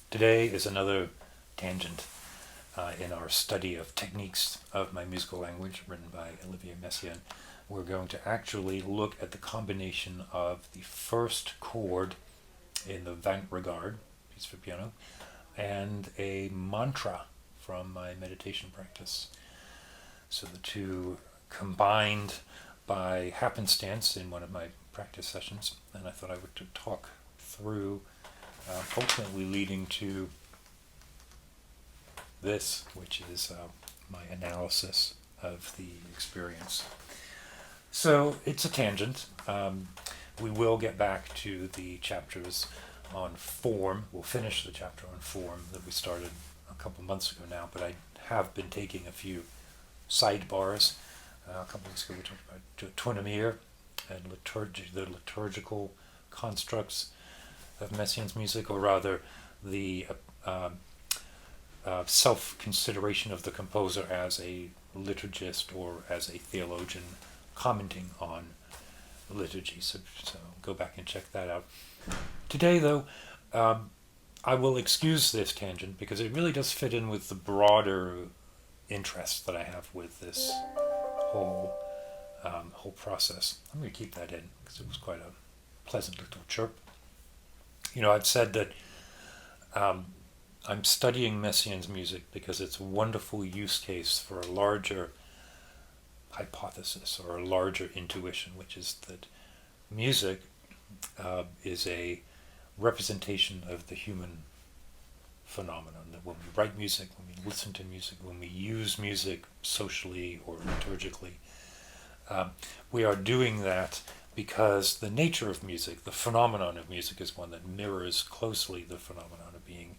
Today is another tangent in our study of techniques of my musical language, written by Olivier Messiaen. We're going to actually look at the combination of the first chord in the Vingt regard, piece for piano, and a mantra from my meditation practice. So the two combined by happenstance in one of my practice sessions, and I thought I would talk through, ultimately leading to this, which is my analysis of the experience. So it's a tangent. We will get back to the chapters on form. We'll finish the chapter on form that we started a couple months ago now, but I have been taking a few sidebars. A couple weeks ago we talked about tonomere and the liturgical constructs of Messiaen's music, or rather the self-consideration of the composer as a liturgist or as a theologian commenting on liturgy. So go back and check that out. Today, though, I will excuse this tangent because it really does fit in with the broader interest that I have with this whole process. I'm going to keep that in because it was quite a pleasant little chirp. You know, I've said that I'm studying Messiaen's music because it's a wonderful use case for a larger hypothesis or a larger intuition, which is that music is a representation of the human phenomenon. That when we write music, when we listen to music, when we use music socially or liturgically, we are doing that because the nature of music, the phenomenon of music, is one that mirrors closely the phenomenon of being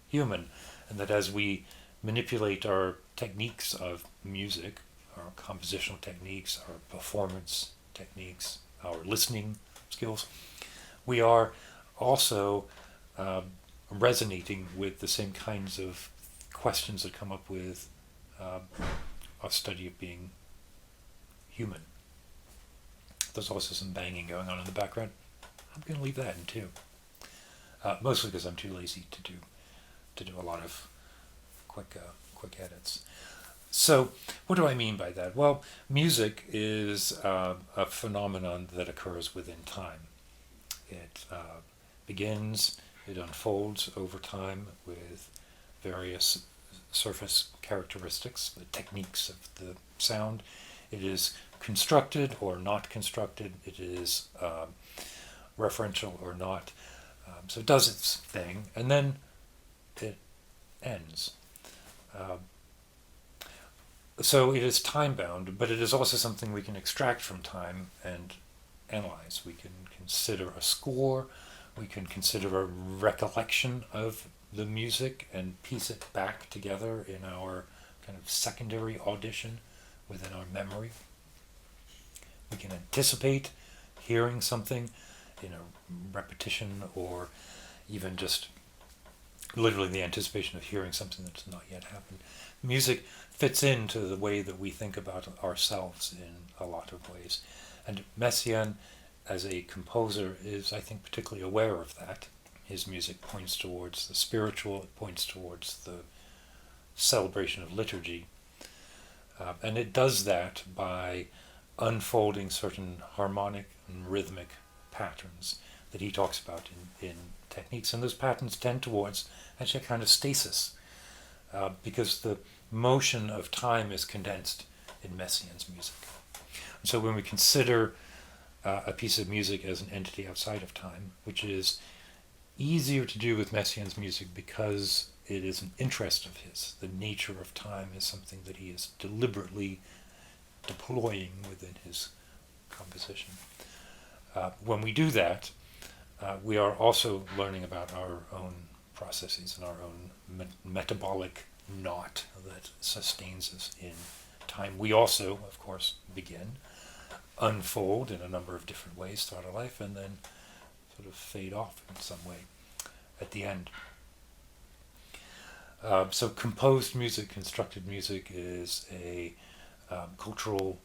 human, and that as we manipulate our techniques of music, our compositional techniques, our performance techniques, our listening skills, we are also resonating with the same kinds of questions that come up with our study of being human. There's also some banging going on in the background. I'm going to leave that in too. Mostly because I'm too lazy to do a lot of quick edits. So, what do I mean by that? Well, music is a phenomenon that occurs within time. It begins, it unfolds over time with various surface characteristics, the techniques of the sound. It is constructed or not constructed. It is referential or not. So it does its thing, and then it ends. So it is time-bound, but it is also something we can extract from time and analyze. We can consider a score, we can consider a recollection of the music and piece it back together in our kind of secondary audition within our memory. We can anticipate hearing something in a repetition, or even just literally the anticipation of hearing something that's not yet happened. Music fits into the way that we think about ourselves in a lot of ways. And Messiaen, as a composer, is, I think, particularly aware of that. His music points towards the spiritual, it points towards the celebration of liturgy. And it does that by unfolding certain harmonic and rhythmic patterns that he talks about in techniques. And those patterns tend towards actually a kind of stasis, because the motion of time is condensed in Messiaen's music. And so when we consider a piece of music as an entity outside of time, which is easier to do with Messiaen's music because it is an interest of his. The nature of time is something that he is deliberately deploying within his composition. When we do that, we are also learning about our own processes and our own metabolic knot that sustains us in time. We also, of course, begin, unfold in a number of different ways throughout our life, and then sort of fade off in some way at the end. So composed music, constructed music, is a cultural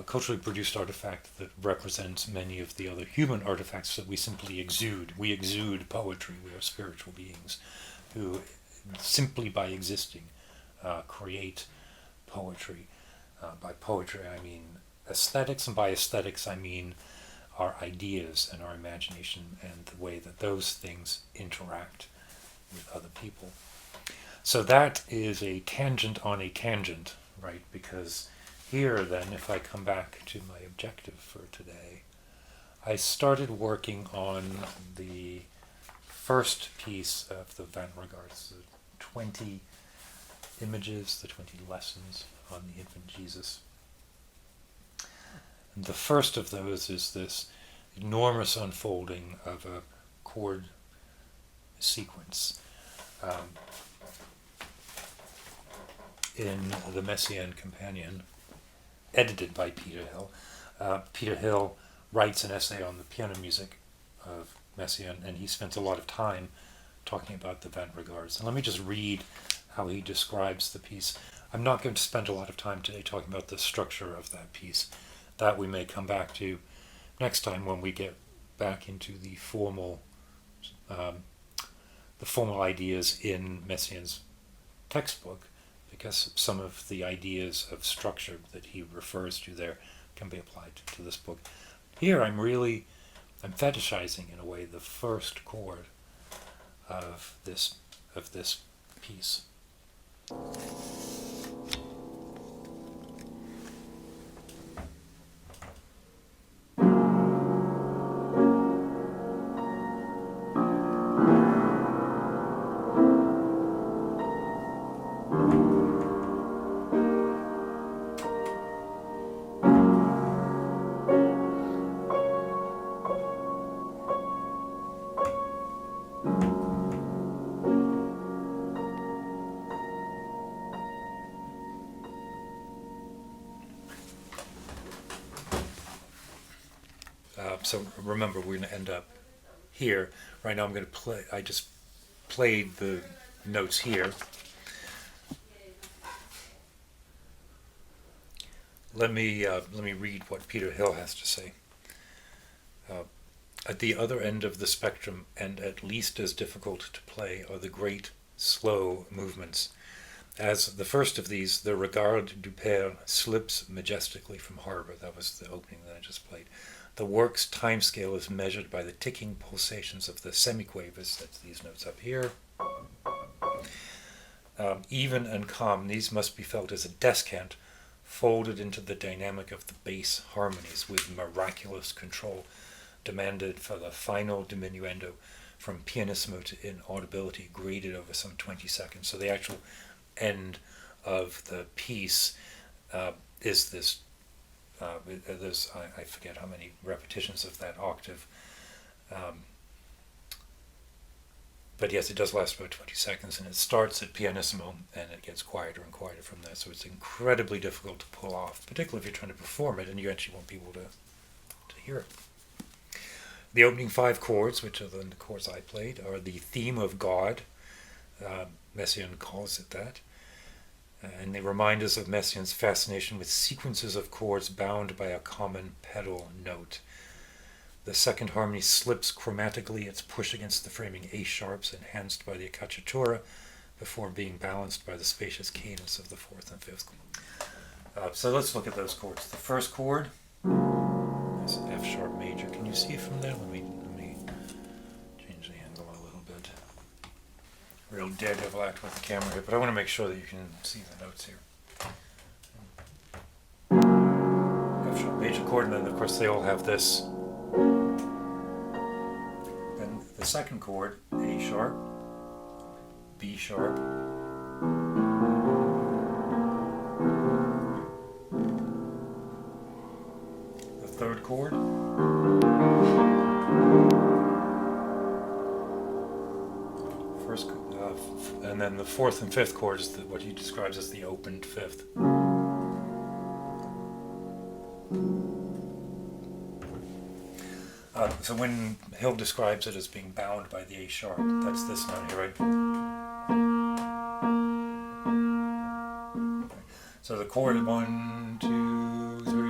culturally produced artifact that represents many of the other human artifacts that we simply exude. We exude poetry. We are spiritual beings who, simply by existing, create poetry. By poetry, I mean aesthetics, and by aesthetics, I mean our ideas and our imagination and the way that those things interact with other people. So that is a tangent on a tangent, right? Because here, then, if I come back to my objective for today, I started working on the first piece of the Vingt regards, the 20 images, the 20 lessons on the infant Jesus. And the first of those is this enormous unfolding of a chord sequence in the Messiaen Companion, edited by Peter Hill. Peter Hill writes an essay on the piano music of Messiaen, and he spends a lot of time talking about the Vingt regards. And let me just read how he describes the piece. I'm not going to spend a lot of time today talking about the structure of that piece. That we may come back to next time when we get back into the formal ideas in Messiaen's textbook, because some of the ideas of structure that he refers to there can be applied to this book. Here I'm fetishizing in a way the first chord of this piece. So remember, we're going to end up here. Right now I'm going to play, I just played the notes here. Let me read what Peter Hill has to say. At the other end of the spectrum, and at least as difficult to play, are the great, slow movements. As the first of these, the Regard du Père slips majestically from harbor. That was the opening that I just played. The work's timescale is measured by the ticking pulsations of the semiquavers, that's these notes up here. Even and calm, these must be felt as a descant, folded into the dynamic of the bass harmonies with miraculous control, demanded for the final diminuendo from pianissimo to inaudibility, graded over some 20 seconds. So the actual end of the piece is this. There's I forget how many repetitions of that octave, but yes, it does last about 20 seconds, and it starts at pianissimo and it gets quieter and quieter from there. So it's incredibly difficult to pull off, particularly if you're trying to perform it and you actually want people to hear it. The opening 5 chords, which are the chords I played, are the theme of God. Messiaen calls it that. And they remind us of Messiaen's fascination with sequences of chords bound by a common pedal note. The second harmony slips chromatically, its push against the framing A sharps, enhanced by the accaciatura, before being balanced by the spacious cadence of the fourth and fifth. So let's look at those chords. The first chord is F sharp major. Can you see it from there? Let me change the angle a little bit. Real daredevil act with the camera here, but I want to make sure that you can see the notes here. F sharp major chord, and then of course they all have this. Then the second chord, A sharp, B sharp, the third chord, and then the fourth and fifth chord is what he describes as the opened fifth. So when Hill describes it as being bound by the A sharp, that's this note here, right? So the chord 1, 2, 3,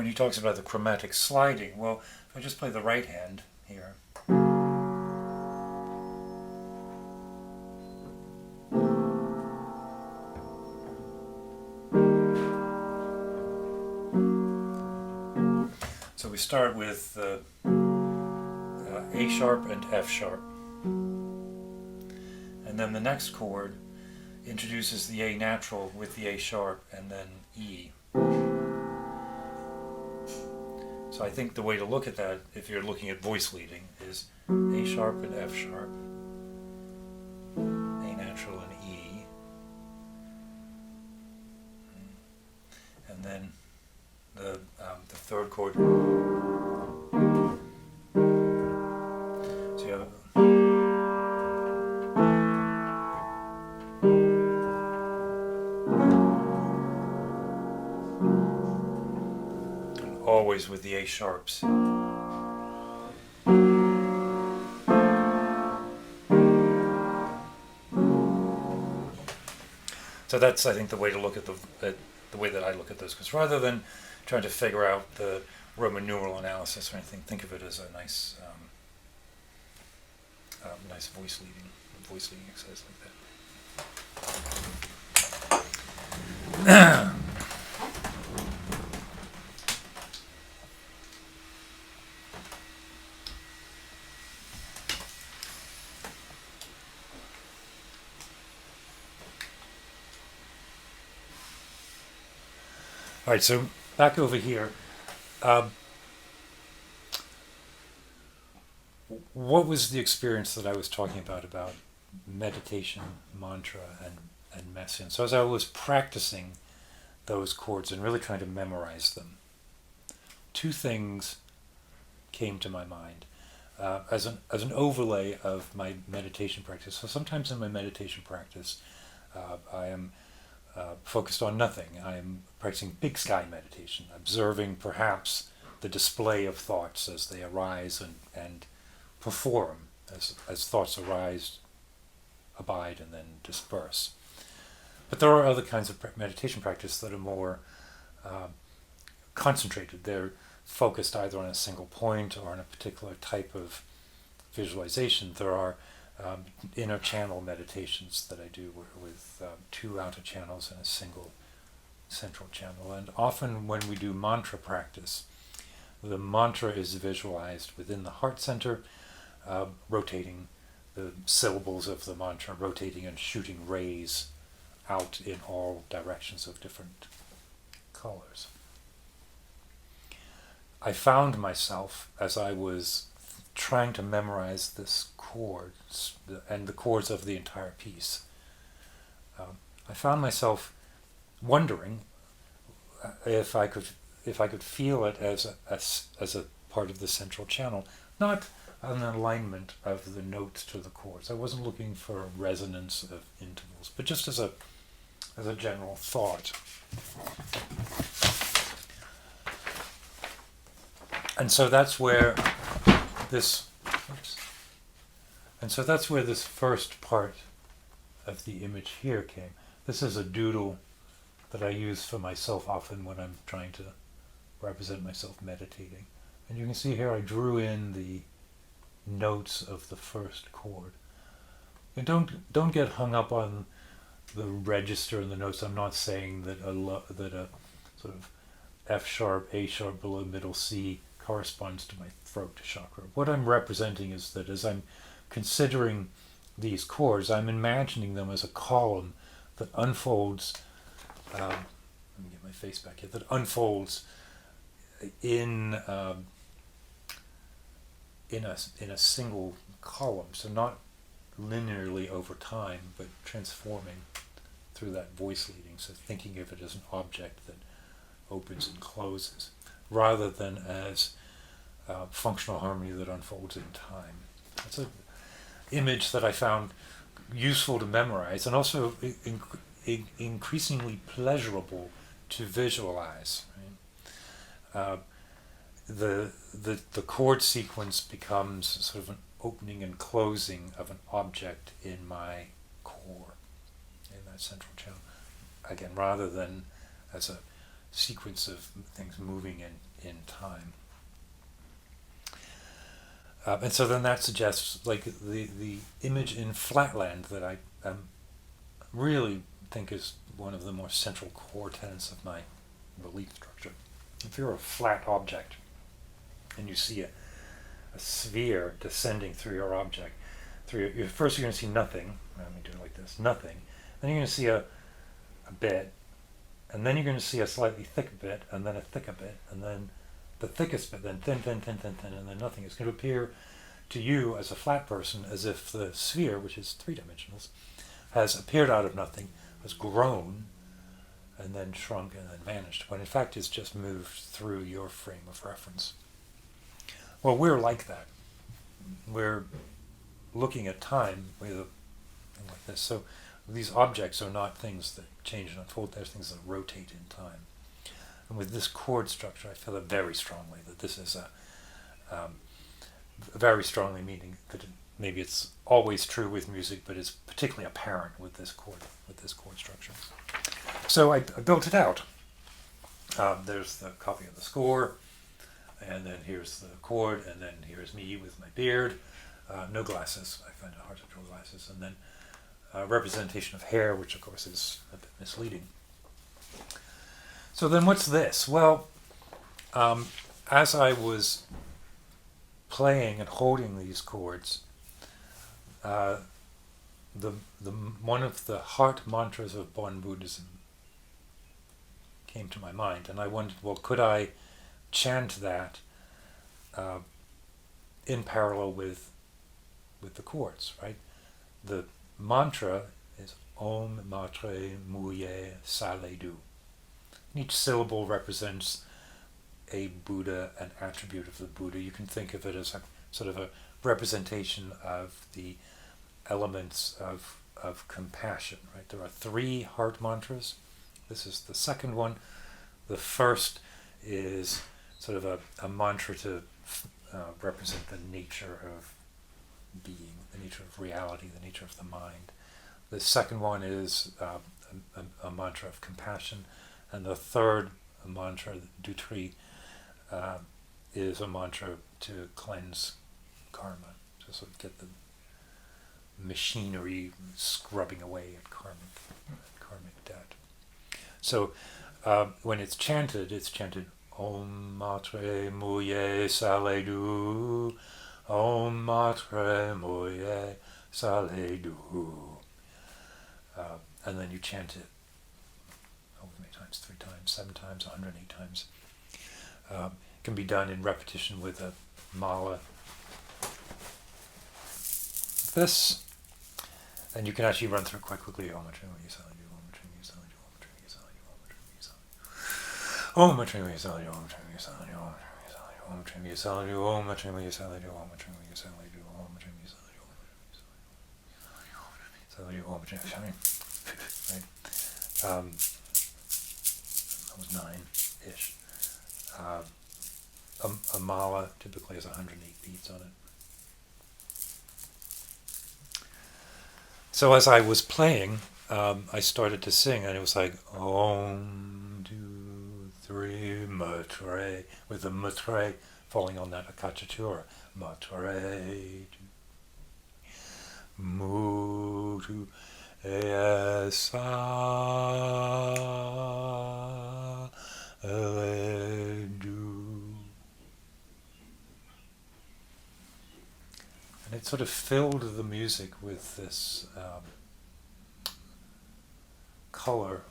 he talks about the chromatic sliding, well, if I just play the right hand here, so we start with A sharp and F sharp, and then the next chord introduces the A natural with the A sharp and then E. So I think the way to look at that, if you're looking at voice leading, is A sharp and F sharp, A natural and E, and then the third chord. So you have always with the A sharps. So that's, I think, the way to look at the way that I look at those, because rather than trying to figure out the Roman numeral analysis or anything, think of it as a nice, nice voice leading exercise like that. All right, so back over here. What was the experience that I was talking about meditation, mantra, and Messiaen? So as I was practicing those chords and really trying to memorize them, two things came to my mind as an overlay of my meditation practice. So sometimes in my meditation practice, I am focused on nothing. I'm practicing big sky meditation, observing perhaps the display of thoughts as they arise and perform, as thoughts arise, abide, and then disperse. But there are other kinds of meditation practice that are more concentrated. They're focused either on a single point or on a particular type of visualization. There are inner channel meditations that I do with two outer channels and a single central channel. And often when we do mantra practice, the mantra is visualized within the heart center, rotating the syllables of the mantra, rotating and shooting rays out in all directions of different colors. I found myself, as I was trying to memorize this chord and the chords of the entire piece, I found myself wondering if I could feel it as a part of the central channel, not an alignment of the notes to the chords. I wasn't looking for resonance of intervals, but just as a general thought. And so that's where this first part of the image here came. This is a doodle that I use for myself often when I'm trying to represent myself meditating. And you can see here I drew in the notes of the first chord. And don't get hung up on the register and the notes. I'm not saying that a sort of F sharp, A sharp below middle C corresponds to my throat chakra. What I'm representing is that as I'm considering these chords, I'm imagining them as a column that unfolds. Let me get my face back here. That unfolds in a single column, so not linearly over time, but transforming through that voice leading. So thinking of it as an object that opens and closes, rather than as functional harmony that unfolds in time. That's an image that I found useful to memorize, and also increasingly pleasurable to visualize. Right? The chord sequence becomes sort of an opening and closing of an object in my core, in that central channel. Again, rather than as a sequence of things moving in time. And so then that suggests, like, the image in flatland that I really think is one of the more central core tenets of my belief structure. If you're a flat object and you see a sphere descending through your object, first you're going to see nothing. Let me do it like this: nothing. Then you're going to see a bit, and then you're going to see a slightly thick bit, and then a thicker bit, and then the thickest bit, then thin, thin, thin, thin, thin, and then nothing. It's going to appear to you as a flat person as if the sphere, which is three-dimensional, has appeared out of nothing, has grown, and then shrunk and then vanished, when in fact it's just moved through your frame of reference. Well, we're like that. We're looking at time with a thing like this. So these objects are not things that change and unfold, they're things that rotate in time. And with this chord structure, I feel it very strongly that this is very strongly meaning that maybe it's always true with music, but it's particularly apparent with this chord structure. So I built it out. There's the copy of the score, and then here's the chord, and then here's me with my beard, no glasses. I find it hard to draw glasses, and then representation of hair, which of course is a bit misleading. So then what's this? Well, as I was playing and holding these chords, the one of the heart mantras of Bon Buddhism came to my mind, and I wondered, well, could I chant that in parallel with the chords, right? The mantra is Om Matre Muye Sale Du. Each syllable represents a Buddha, an attribute of the Buddha. You can think of it as a sort of a representation of the elements of compassion, right? There are 3 heart mantras. This is the second one. The first is sort of a mantra to represent the nature of being, the nature of reality, the nature of the mind. The second one is a mantra of compassion, and the third mantra, Dutri, is a mantra to cleanse karma, to sort of get the machinery scrubbing away at karmic debt. So when it's chanted Om Matre Muye Sale Du, Om Matre Muye Sale Du. And then you chant it how many times? 3 times, 7 times, 108 times. Can be done in repetition with a mala. This, and you can actually run through it quite quickly. Om Matre Muye Sale Du, Om Matre Muye Sale Du, Om Matre Muye Sale Du, Om Matre Muye Sale Du, Om Matre Muye Sale Du, Om Matre Muye Sale Du, Om Matre Muye Sale Du, Om Matre Muye Sale Du, Om Matre Muye Sale Du, Om Matre Muye Sale Du. Right. That was 9-ish. A mala typically has 108 beats on it. So as I was playing, I started to sing, and it was like Om 2 3 Matre, with the Matre falling on that Akachatura. Matre Mu tu Esa Du. And it sort of filled the music with this color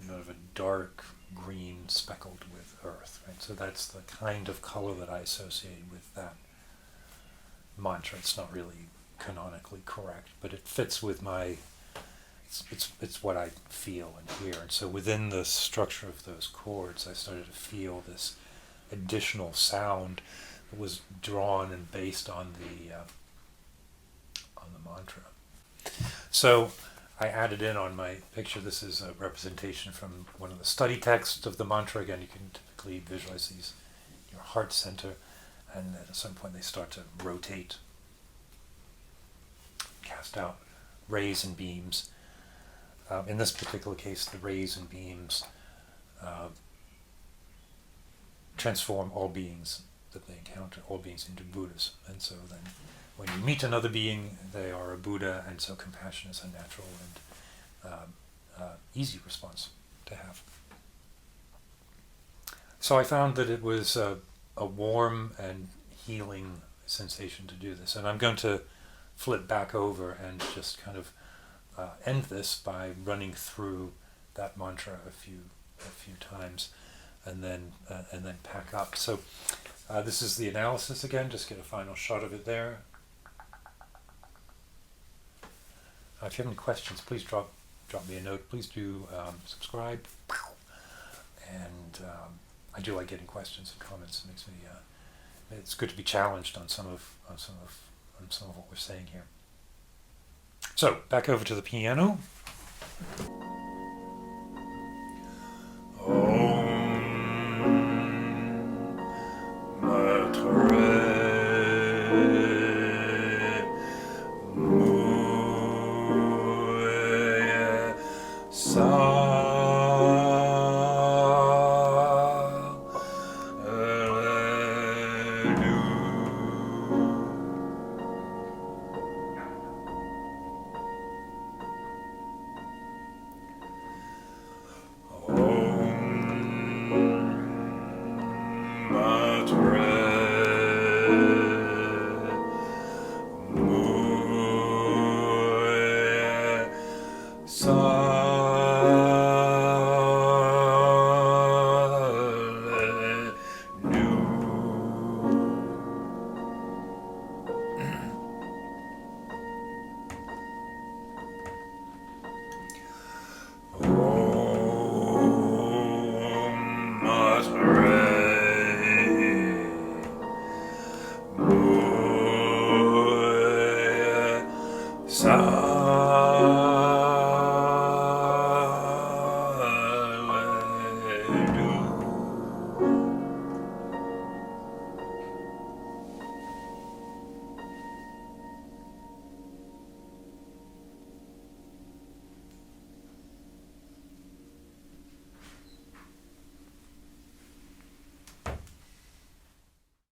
of a dark green speckled with earth. Right? So that's the kind of color that I associate with that mantra. It's not really canonically correct, but it fits with my. It's what I feel and hear. And so within the structure of those chords, I started to feel this additional sound that was drawn and based on the mantra. So I added in on my picture, this is a representation from one of the study texts of the mantra. Again, you can typically visualize these in your heart center, and at some point they start to rotate, cast out rays and beams. In this particular case, the rays and beams transform all beings that they encounter, all beings into Buddhas. And so then when you meet another being, they are a Buddha, and so compassion is a natural and easy response to have. So I found that it was a warm and healing sensation to do this. And I'm going to flip back over and just kind of end this by running through that mantra a few times, and then pack up. So this is the analysis again. Just get a final shot of it there. If you have any questions, please drop me a note. Please do subscribe. And I do like getting questions and comments. It makes me. It's good to be challenged on some of what we're saying here. So back over to the piano.